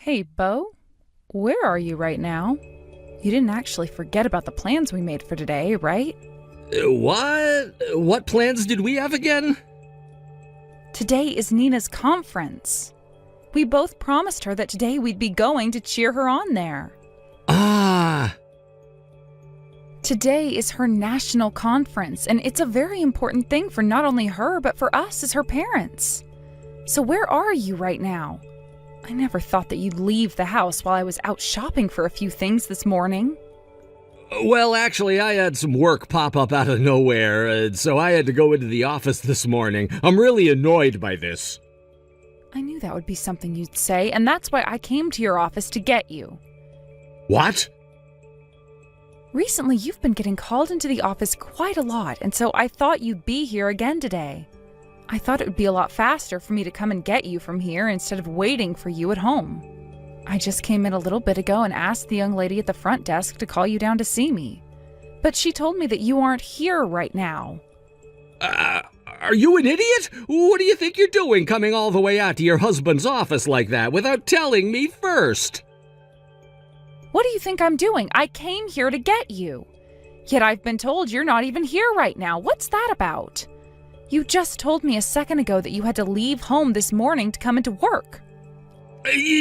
Hey, Bo, where are you right now? You didn't actually forget about the plans we made for today, right? What? What plans did we have again? Today is Nina's conference. We both promised her that today we'd be going to cheer her on there. Ah, Today is her national conference, and it's a very important thing for not only her, but for us as her parents. So where are you right now? I never thought that you'd leave the house while I was out shopping for a few things this morning. well, actually, I had some work pop up out of nowhere, so I had to go into the office this morning. I'm really annoyed by this. I knew that would be something you'd say, and that's why I came to your office to get you. What? Recently, you've been getting called into the office quite a lot, and so I thought you'd be here again today. I thought it would be a lot faster for me to come and get you from here instead of waiting for you at home. I just came in a little bit ago and asked the young lady at the front desk to call you down to see me. But she told me that you aren't here right now. Are you an idiot? What do you think you're doing coming all the way out to your husband's office like that without telling me first? What do you think I'm doing? I came here to get you. Yet I've been told you're not even here right now. What's that about? You just told me a second ago that you had to leave home this morning to come into work.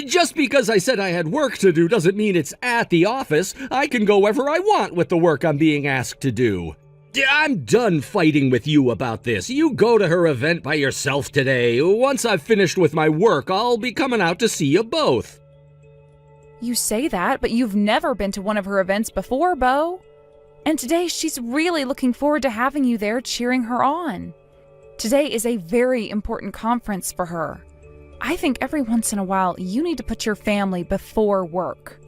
Just because I said I had work to do doesn't mean it's at the office. I can go wherever I want with the work I'm being asked to do. I'm done fighting with you about this. You go to her event by yourself today. Once I've finished with my work, I'll be coming out to see you both. You say that, but you've never been to one of her events before, Bo. And today she's really looking forward to having you there cheering her on. Today is a very important conference for her. I think every once in a while you need to put your family before work.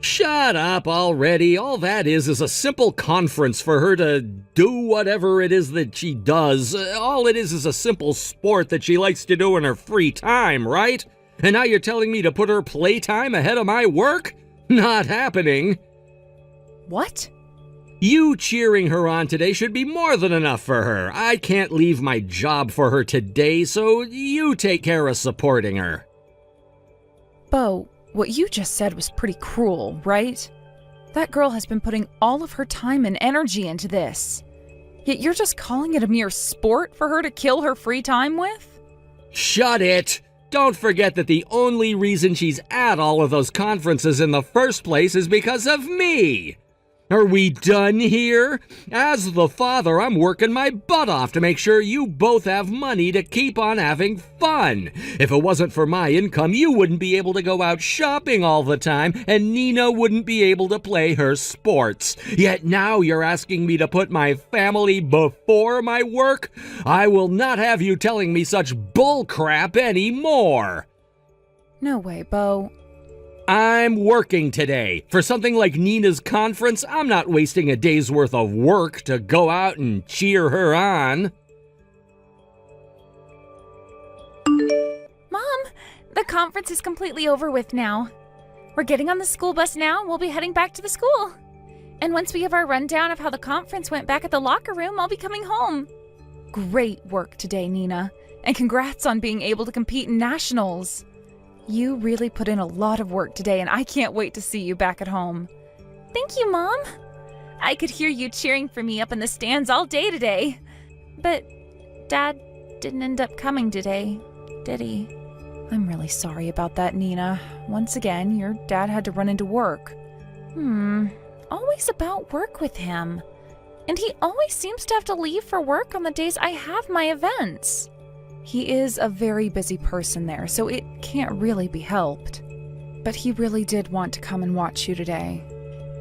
Shut up already. All that is a simple conference for her to do whatever it is that she does. All it is a simple sport that she likes to do in her free time, right? And now you're telling me to put her playtime ahead of my work? Not happening. What? You cheering her on today should be more than enough for her. I can't leave my job for her today, so you take care of supporting her. Bo, what you just said was pretty cruel, right? That girl has been putting all of her time and energy into this. Yet you're just calling it a mere sport for her to kill her free time with? Shut it! Don't forget that the only reason she's at all of those conferences in the first place is because of me. Are we done here? As the father, I'm working my butt off to make sure you both have money to keep on having fun. If it wasn't for my income, you wouldn't be able to go out shopping all the time, and Nina wouldn't be able to play her sports. Yet now you're asking me to put my family before my work? I will not have you telling me such bull crap anymore. No way, Bo. I'm working today. For something like Nina's conference, I'm not wasting a day's worth of work to go out and cheer her on. Mom, the conference is completely over with now. We're getting on the school bus now and we'll be heading back to the school. And once we have our rundown of how the conference went back at the locker room, I'll be coming home. Great work today, Nina. And congrats on being able to compete in nationals. You really put in a lot of work today, and I can't wait to see you back at home. Thank you, Mom. I could hear you cheering for me up in the stands all day today. But Dad didn't end up coming today, did he? I'm really sorry about that, Nina. Once again, your dad had to run into work. Always about work with him. And he always seems to have to leave for work on the days I have my events. He is a very busy person there, so it can't really be helped. But he really did want to come and watch you today.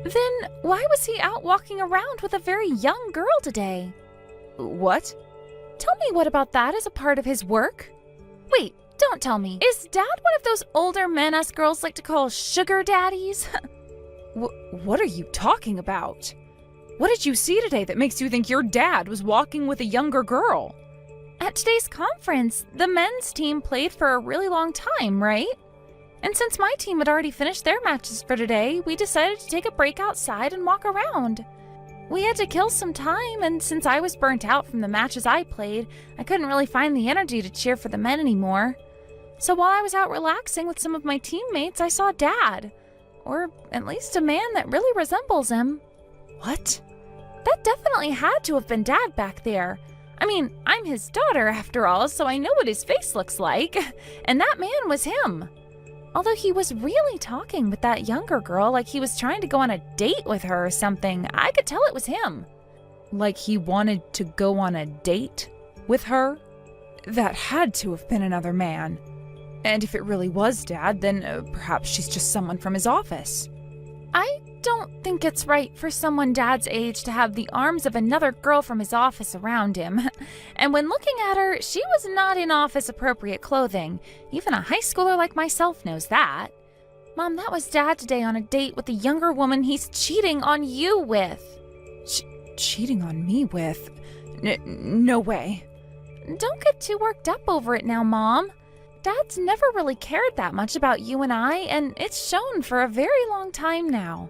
Then why was he out walking around with a very young girl today? What? Tell me what about that is a part of his work? Wait, don't tell me. Is Dad one of those older men us girls like to call sugar daddies? What are you talking about? What did you see today that makes you think your dad was walking with a younger girl? At today's conference, the men's team played for a really long time, right? And since my team had already finished their matches for today, we decided to take a break outside and walk around. We had to kill some time, and since I was burnt out from the matches I played, I couldn't really find the energy to cheer for the men anymore. So while I was out relaxing with some of my teammates, I saw Dad. Or at least a man that really resembles him. What? That definitely had to have been Dad back there. I mean, I'm his daughter after all, so I know what his face looks like. And that man was him. Although he was really talking with that younger girl like he was trying to go on a date with her or something. I could tell it was him. Like he wanted to go on a date with her? That had to have been another man. And if it really was Dad, then perhaps she's just someone from his office. I don't think it's right for someone Dad's age to have the arms of another girl from his office around him. And when looking at her, she was not in office-appropriate clothing. Even a high schooler like myself knows that. Mom, that was Dad today on a date with the younger woman he's cheating on you with. Cheating on me with? No way. Don't get too worked up over it now, Mom. Dad's never really cared that much about you and I, and it's shown for a very long time now.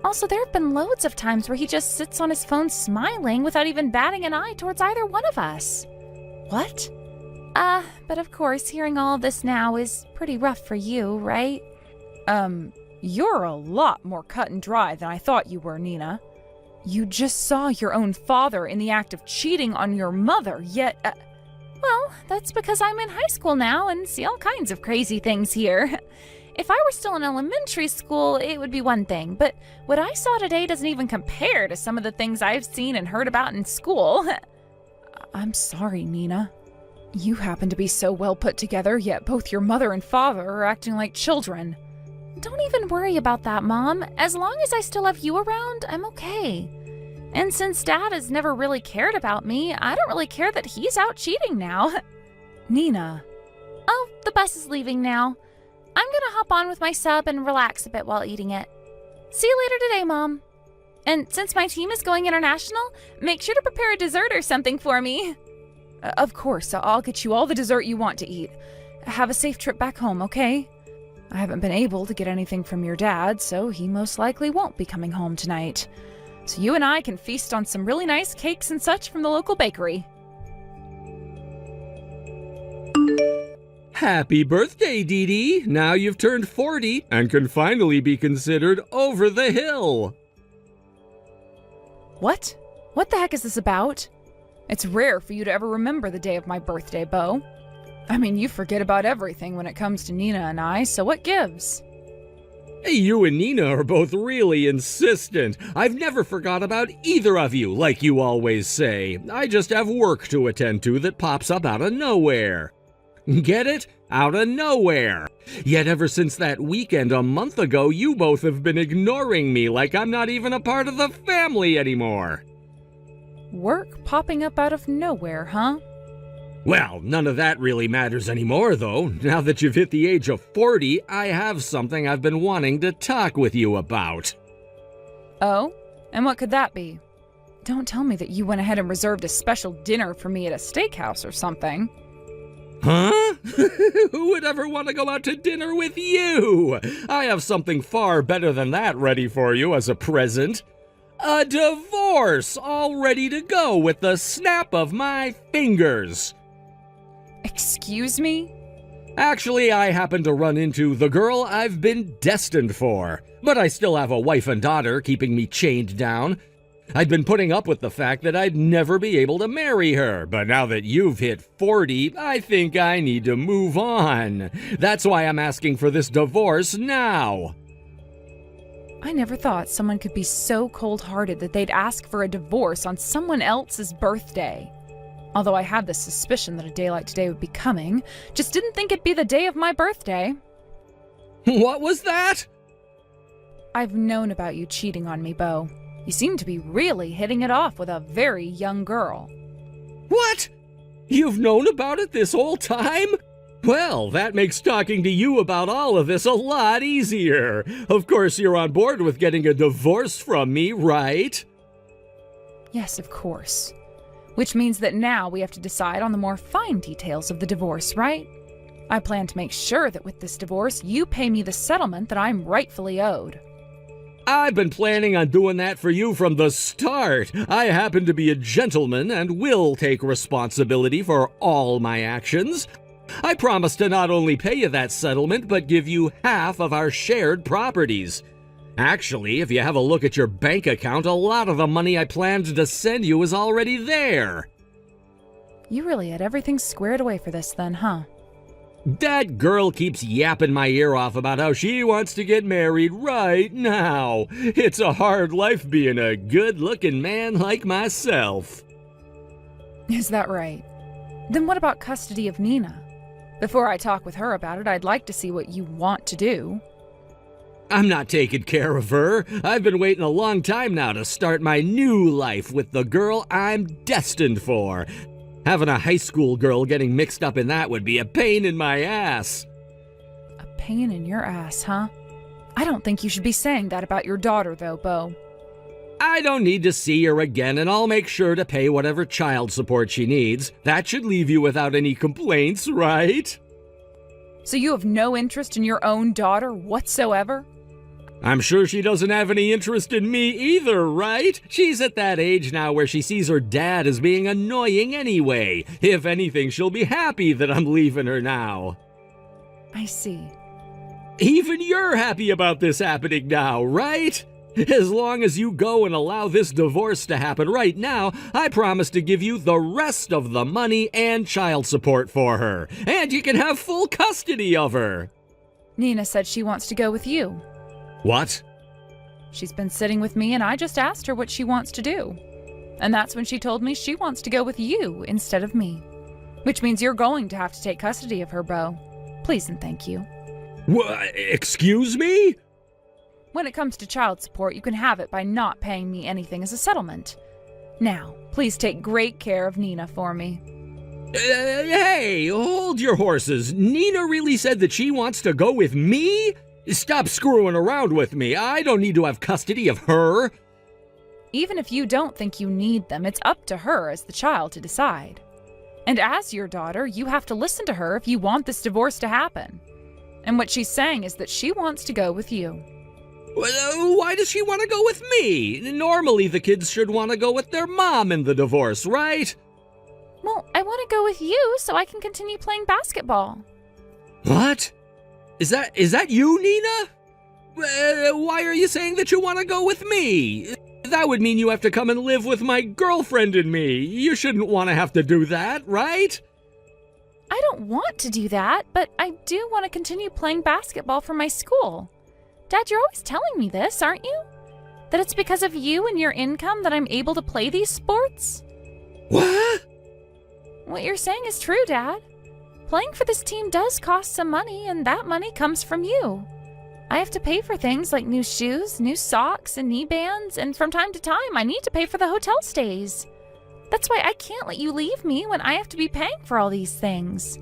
Also, there have been loads of times where he just sits on his phone smiling without even batting an eye towards either one of us. What? But of course, hearing all of this now is pretty rough for you, right? You're a lot more cut and dry than I thought you were, Nina. You just saw your own father in the act of cheating on your mother, yet... Well, that's because I'm in high school now and see all kinds of crazy things here. If I were still in elementary school, it would be one thing, but what I saw today doesn't even compare to some of the things I've seen and heard about in school. I'm sorry, Nina. You happen to be so well put together, yet both your mother and father are acting like children. Don't even worry about that, Mom. As long as I still have you around, I'm okay. And since Dad has never really cared about me, I don't really care that he's out cheating now. Nina. Oh, the bus is leaving now. I'm gonna hop on with my sub and relax a bit while eating it. See you later today, Mom. And since my team is going international, make sure to prepare a dessert or something for me. Of course, I'll get you all the dessert you want to eat. Have a safe trip back home, okay? I haven't been able to get anything from your dad, so he most likely won't be coming home tonight. So you and I can feast on some really nice cakes and such from the local bakery. Happy birthday, Dee Dee! Now you've turned 40 and can finally be considered over the hill. What? What the heck is this about? It's rare for you to ever remember the day of my birthday, Bo. I mean, you forget about everything when it comes to Nina and I, so what gives? Hey, you and Nina are both really insistent. I've never forgot about either of you, like you always say. I just have work to attend to that pops up out of nowhere. Get it? Out of nowhere. Yet ever since that weekend a month ago, you both have been ignoring me like I'm not even a part of the family anymore. Work popping up out of nowhere, huh? Well, none of that really matters anymore, though. Now that you've hit the age of 40, I have something I've been wanting to talk with you about. Oh? And what could that be? Don't tell me that you went ahead and reserved a special dinner for me at a steakhouse or something. Huh? Who would ever want to go out to dinner with you? I have something far better than that ready for you as a present. A divorce all ready to go with the snap of my fingers. Excuse me? Actually, I happened to run into the girl I've been destined for, but I still have a wife and daughter keeping me chained down. I'd been putting up with the fact that I'd never be able to marry her, but now that you've hit 40, I think I need to move on. That's why I'm asking for this divorce now. I never thought someone could be so cold-hearted that they'd ask for a divorce on someone else's birthday. Although I had this suspicion that a day like today would be coming, just didn't think it'd be the day of my birthday. What was that? I've known about you cheating on me, Bo. You seem to be really hitting it off with a very young girl. What? You've known about it this whole time? Well, that makes talking to you about all of this a lot easier. Of course, you're on board with getting a divorce from me, right? Yes, of course. Which means that now we have to decide on the more fine details of the divorce, right? I plan to make sure that with this divorce, you pay me the settlement that I'm rightfully owed. I've been planning on doing that for you from the start. I happen to be a gentleman and will take responsibility for all my actions. I promise to not only pay you that settlement, but give you half of our shared properties. Actually, if you have a look at your bank account, a lot of the money I planned to send you is already there. You really had everything squared away for this then, huh? That girl keeps yapping my ear off about how she wants to get married right now. It's a hard life being a good-looking man like myself. Is that right? Then what about custody of Nina? Before I talk with her about it, I'd like to see what you want to do. I'm not taking care of her. I've been waiting a long time now to start my new life with the girl I'm destined for. Having a high school girl getting mixed up in that would be a pain in my ass. A pain in your ass, huh? I don't think you should be saying that about your daughter, though, Bo. I don't need to see her again, and I'll make sure to pay whatever child support she needs. That should leave you without any complaints, right? So you have no interest in your own daughter whatsoever? I'm sure she doesn't have any interest in me either, right? She's at that age now where she sees her dad as being annoying anyway. If anything, she'll be happy that I'm leaving her now. I see. Even you're happy about this happening now, right? As long as you go and allow this divorce to happen right now, I promise to give you the rest of the money and child support for her. And you can have full custody of her. Nina said she wants to go with you. What? She's been sitting with me and I just asked her what she wants to do. And that's when she told me she wants to go with you instead of me. Which means you're going to have to take custody of her, Bo. Please and thank you. Excuse me? When it comes to child support, you can have it by not paying me anything as a settlement. Now, please take great care of Nina for me. Hey, hold your horses. Nina really said that she wants to go with me? Stop screwing around with me. I don't need to have custody of her. Even if you don't think you need them, it's up to her as the child to decide. And as your daughter, you have to listen to her if you want this divorce to happen. And what she's saying is that she wants to go with you. Why does she want to go with me? Normally the kids should want to go with their mom in the divorce, right? Well, I want to go with you so I can continue playing basketball. What? Is that you, Nina? Why are you saying that you want to go with me? That would mean you have to come and live with my girlfriend and me. You shouldn't want to have to do that, right? I don't want to do that, but I do want to continue playing basketball for my school. Dad, you're always telling me this, aren't you? That it's because of you and your income that I'm able to play these sports? What? What you're saying is true, Dad. Playing for this team does cost some money, and that money comes from you. I have to pay for things like new shoes, new socks, and knee bands, and from time to time, I need to pay for the hotel stays. That's why I can't let you leave me when I have to be paying for all these things.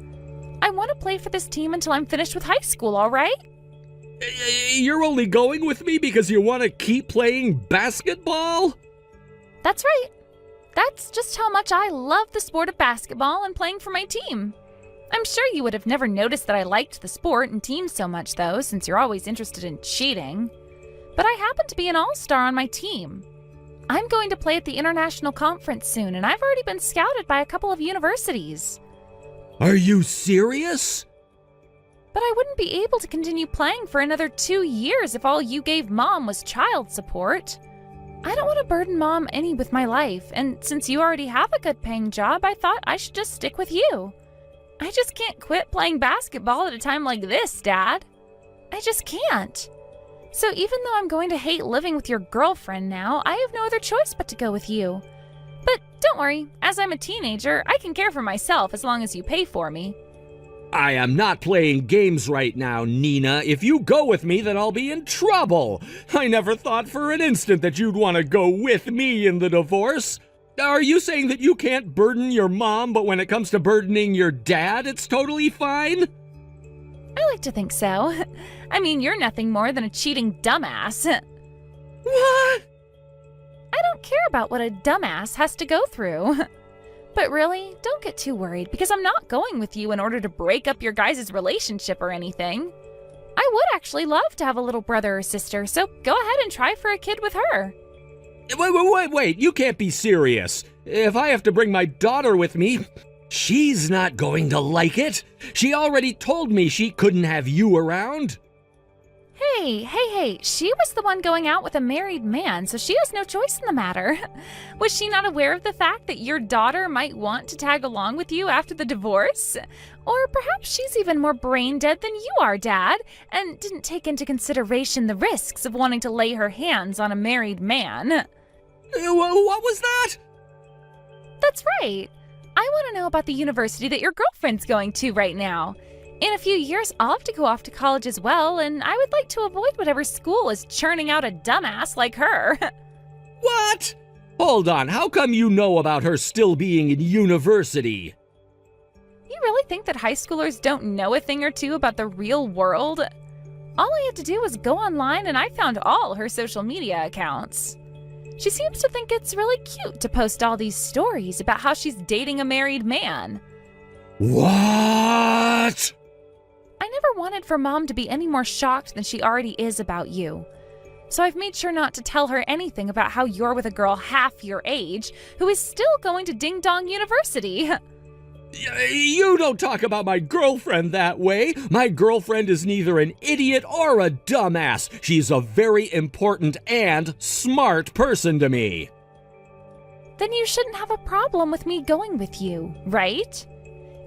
I want to play for this team until I'm finished with high school, all right? You're only going with me because you want to keep playing basketball? That's right. That's just how much I love the sport of basketball and playing for my team. I'm sure you would have never noticed that I liked the sport and team so much, though, since you're always interested in cheating. But I happen to be an all-star on my team. I'm going to play at the international conference soon, and I've already been scouted by a couple of universities. Are you serious? But I wouldn't be able to continue playing for another 2 years if all you gave Mom was child support. I don't want to burden Mom any with my life, and since you already have a good paying job, I thought I should just stick with you. I just can't quit playing basketball at a time like this, Dad. I just can't. So even though I'm going to hate living with your girlfriend now, I have no other choice but to go with you. But don't worry, as I'm a teenager, I can care for myself as long as you pay for me. I am not playing games right now, Nina. If you go with me, then I'll be in trouble. I never thought for an instant that you'd want to go with me in the divorce. Are you saying that you can't burden your mom, but when it comes to burdening your dad, it's totally fine? I like to think so. I mean, you're nothing more than a cheating dumbass. What? I don't care about what a dumbass has to go through. But really, don't get too worried, because I'm not going with you in order to break up your guys' relationship or anything. I would actually love to have a little brother or sister, so go ahead and try for a kid with her. Wait, you can't be serious. If I have to bring my daughter with me, She's not going to like it. She already told me she couldn't have you around. Hey, she was the one going out with a married man, so she has no choice in the matter. Was she not aware of the fact that your daughter might want to tag along with you after the divorce? Or perhaps she's even more brain dead than you are, Dad, and didn't take into consideration the risks of wanting to lay her hands on a married man. What was that? That's right. I want to know about the university that your girlfriend's going to right now. In a few years, I'll have to go off to college as well, and I would like to avoid whatever school is churning out a dumbass like her. What? Hold on, how come you know about her still being in university? You really think that high schoolers don't know a thing or two about the real world? All I had to do was go online and I found all her social media accounts. She seems to think it's really cute to post all these stories about how she's dating a married man. What? I never wanted for Mom to be any more shocked than she already is about you. So I've made sure not to tell her anything about how you're with a girl half your age who is still going to Ding Dong University. You don't talk about my girlfriend that way. My girlfriend is neither an idiot or a dumbass. She's a very important and smart person to me. Then you shouldn't have a problem with me going with you, right?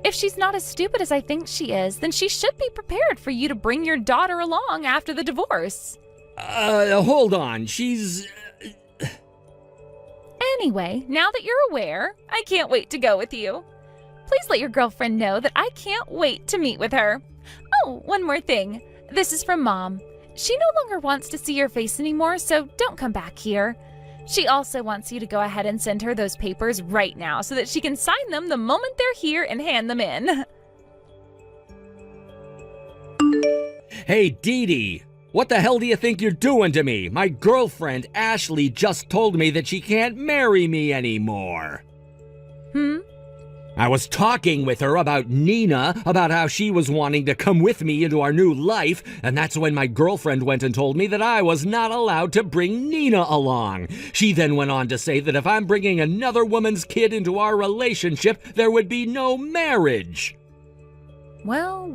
If she's not as stupid as I think she is, then she should be prepared for you to bring your daughter along after the divorce. Hold on, she's... Anyway, now that you're aware, I can't wait to go with you. Please let your girlfriend know that I can't wait to meet with her. Oh, one more thing. This is from Mom. She no longer wants to see your face anymore, so don't come back here. She also wants you to go ahead and send her those papers right now so that she can sign them the moment they're here and hand them in. Hey, Dee Dee, what the hell do you think you're doing to me? My girlfriend, Ashley, just told me that she can't marry me anymore. I was talking with her about Nina, about how she was wanting to come with me into our new life, and that's when my girlfriend went and told me that I was not allowed to bring Nina along. She then went on to say that if I'm bringing another woman's kid into our relationship, there would be no marriage. Well.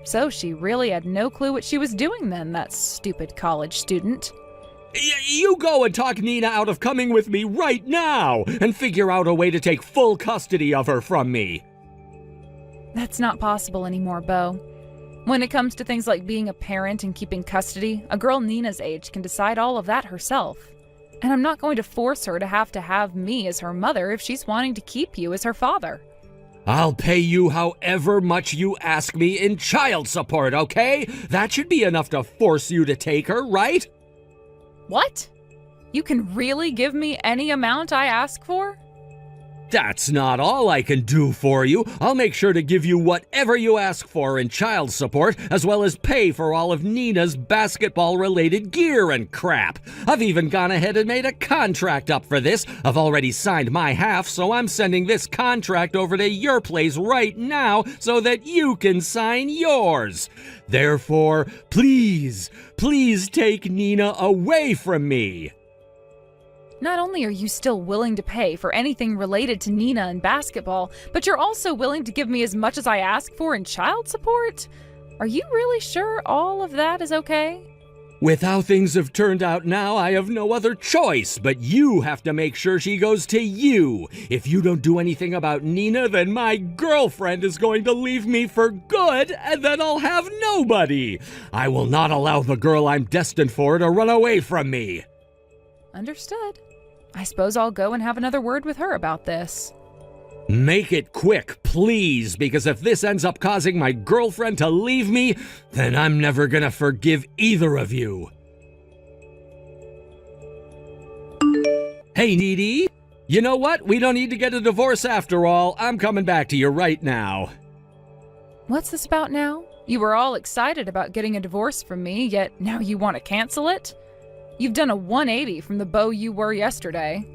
So she really had no clue what she was doing then, that stupid college student. You go and talk Nina out of coming with me right now and figure out a way to take full custody of her from me. That's not possible anymore, Bo. When it comes to things like being a parent and keeping custody, a girl Nina's age can decide all of that herself. And I'm not going to force her to have me as her mother if she's wanting to keep you as her father. I'll pay you however much you ask me in child support, okay? That should be enough to force you to take her, right? What? You can really give me any amount I ask for? That's not all I can do for you. I'll make sure to give you whatever you ask for in child support, as well as pay for all of Nina's basketball-related gear and crap. I've even gone ahead and made a contract up for this. I've already signed my half, so I'm sending this contract over to your place right now so that you can sign yours. Therefore, please take Nina away from me. Not only are you still willing to pay for anything related to Nina and basketball, but you're also willing to give me as much as I ask for in child support? Are you really sure all of that is okay? With how things have turned out now, I have no other choice, but you have to make sure she goes to you. If you don't do anything about Nina, then my girlfriend is going to leave me for good, and then I'll have nobody. I will not allow the girl I'm destined for to run away from me. Understood. I suppose I'll go and have another word with her about this. Make it quick, please, because if this ends up causing my girlfriend to leave me, then I'm never gonna forgive either of you. Hey, Dee Dee, you know what? We don't need to get a divorce after all. I'm coming back to you right now. What's this about now? You were all excited about getting a divorce from me, yet now you want to cancel it? You've done a 180 from the Bo you were yesterday.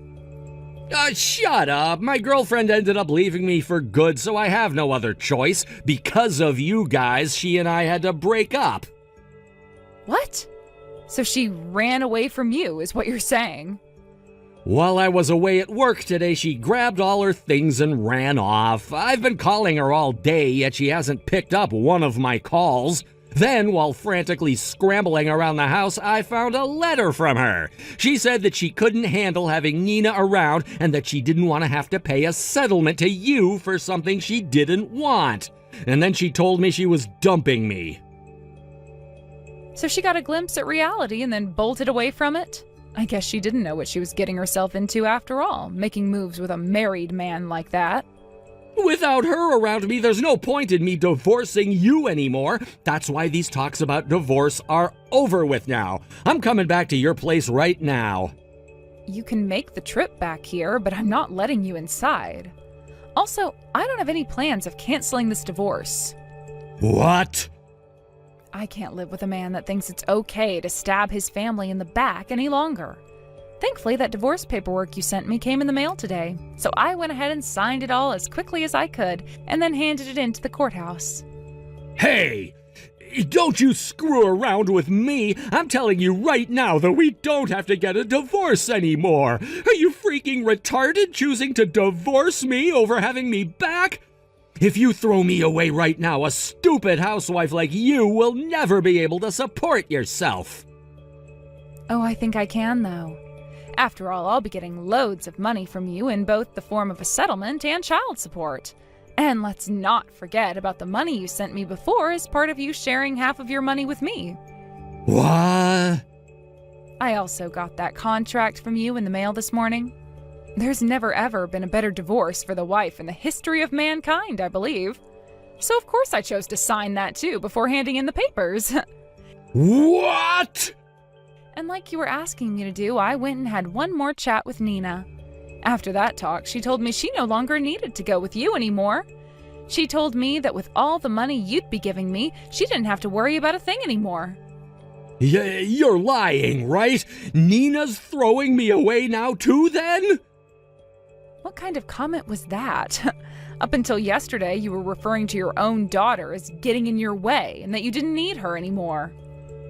Shut up. My girlfriend ended up leaving me for good, so I have no other choice. Because of you guys, she and I had to break up. What? So she ran away from you, is what you're saying? While I was away at work today, she grabbed all her things and ran off. I've been calling her all day, yet she hasn't picked up one of my calls. Then, while frantically scrambling around the house, I found a letter from her. She said that she couldn't handle having Nina around and that she didn't want to have to pay a settlement to you for something she didn't want. And then she told me she was dumping me. So she got a glimpse at reality and then bolted away from it? I guess she didn't know what she was getting herself into after all, making moves with a married man like that. Without her around me, there's no point in me divorcing you anymore. That's why these talks about divorce are over with now. I'm coming back to your place right now. You can make the trip back here, but I'm not letting you inside. Also, I don't have any plans of canceling this divorce. What? I can't live with a man that thinks it's okay to stab his family in the back any longer. Thankfully, that divorce paperwork you sent me came in the mail today, so I went ahead and signed it all as quickly as I could and then handed it in to the courthouse. Hey! Don't you screw around with me! I'm telling you right now that we don't have to get a divorce anymore! Are you freaking retarded choosing to divorce me over having me back? If you throw me away right now, a stupid housewife like you will never be able to support yourself. Oh, I think I can, though. After all, I'll be getting loads of money from you in both the form of a settlement and child support. And let's not forget about the money you sent me before as part of you sharing half of your money with me. What? I also got that contract from you in the mail this morning. There's never ever been a better divorce for the wife in the history of mankind, I believe. So of course I chose to sign that too before handing in the papers. What? And like you were asking me to do, I went and had one more chat with Nina. After that talk, she told me she no longer needed to go with you anymore. She told me that with all the money you'd be giving me, she didn't have to worry about a thing anymore. You're lying, right? Nina's throwing me away now too, then? What kind of comment was that? Up until yesterday, you were referring to your own daughter as getting in your way and that you didn't need her anymore.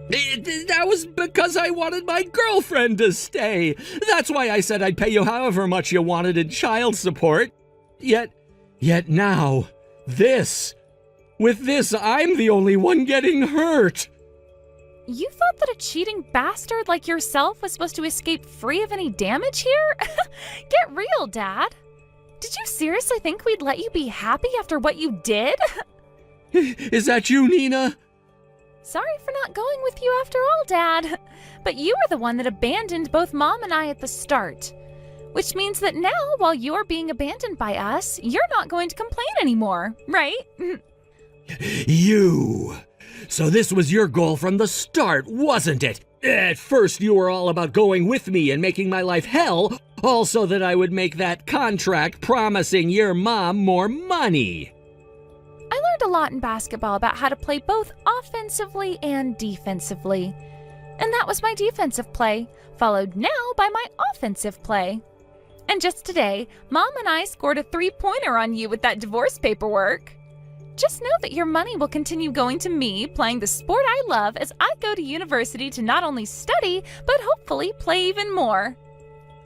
That was because I wanted my girlfriend to stay. That's why I said I'd pay you however much you wanted in child support. Yet now, with this, I'm the only one getting hurt. You thought that a cheating bastard like yourself was supposed to escape free of any damage here? Get real, Dad. Did you seriously think we'd let you be happy after what you did? Is that you, Nina? Sorry for not going with you after all, Dad. But you were the one that abandoned both Mom and I at the start. Which means that now, while you're being abandoned by us, you're not going to complain anymore, right? You. So this was your goal from the start, wasn't it? At first you were all about going with me and making my life hell, all so that I would make that contract promising your mom more money. I learned a lot in basketball about how to play both offensively and defensively. And that was my defensive play, followed now by my offensive play. And just today, Mom and I scored a 3-pointer on you with that divorce paperwork. Just know that your money will continue going to me, playing the sport I love as I go to university to not only study, but hopefully play even more.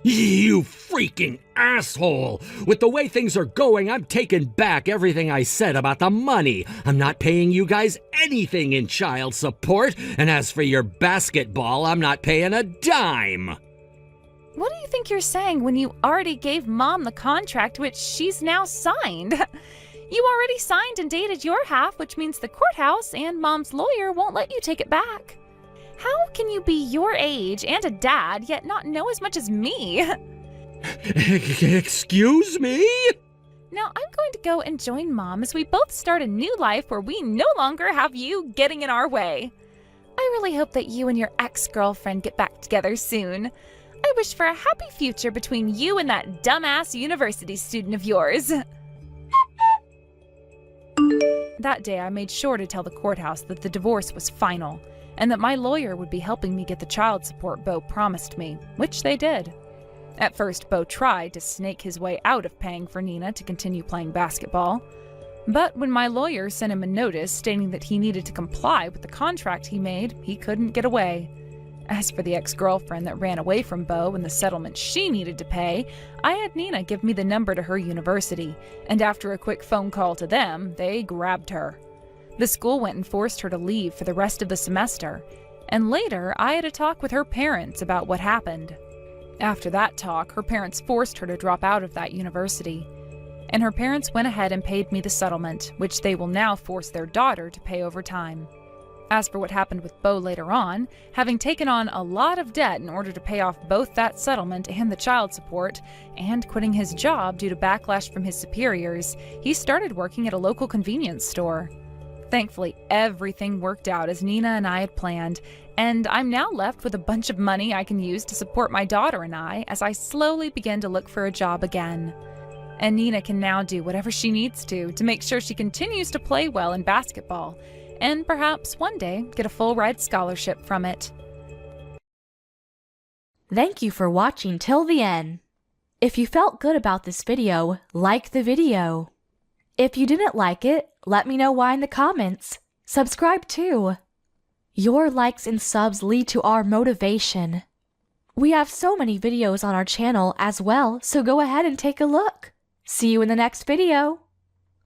You freaking asshole! With the way things are going, I'm taking back everything I said about the money. I'm not paying you guys anything in child support, and as for your basketball, I'm not paying a dime. What do you think you're saying when you already gave Mom the contract which she's now signed? You already signed and dated your half, which means the courthouse and Mom's lawyer won't let you take it back. How can you be your age and a dad, yet not know as much as me? Excuse me? Now I'm going to go and join Mom as we both start a new life where we no longer have you getting in our way. I really hope that you and your ex-girlfriend get back together soon. I wish for a happy future between you and that dumbass university student of yours. That day, I made sure to tell the courthouse that the divorce was final, and that my lawyer would be helping me get the child support Bo promised me, which they did. At first, Bo tried to snake his way out of paying for Nina to continue playing basketball, but when my lawyer sent him a notice stating that he needed to comply with the contract he made, he couldn't get away. As for the ex-girlfriend that ran away from Beau and the settlement she needed to pay, I had Nina give me the number to her university, and after a quick phone call to them, they grabbed her. The school went and forced her to leave for the rest of the semester, and later I had a talk with her parents about what happened. After that talk, her parents forced her to drop out of that university, and her parents went ahead and paid me the settlement, which they will now force their daughter to pay over time. As for what happened with Beau later on, having taken on a lot of debt in order to pay off both that settlement and the child support, and quitting his job due to backlash from his superiors, he started working at a local convenience store. Thankfully, everything worked out as Nina and I had planned, and I'm now left with a bunch of money I can use to support my daughter and I as I slowly begin to look for a job again. And Nina can now do whatever she needs to make sure she continues to play well in basketball, and perhaps one day get a full-ride scholarship from it. Thank you for watching till the end. If you felt good about this video, like the video. If you didn't like it, let me know why in the comments. Subscribe too. Your likes and subs lead to our motivation. We have so many videos on our channel as well, so go ahead and take a look. See you in the next video.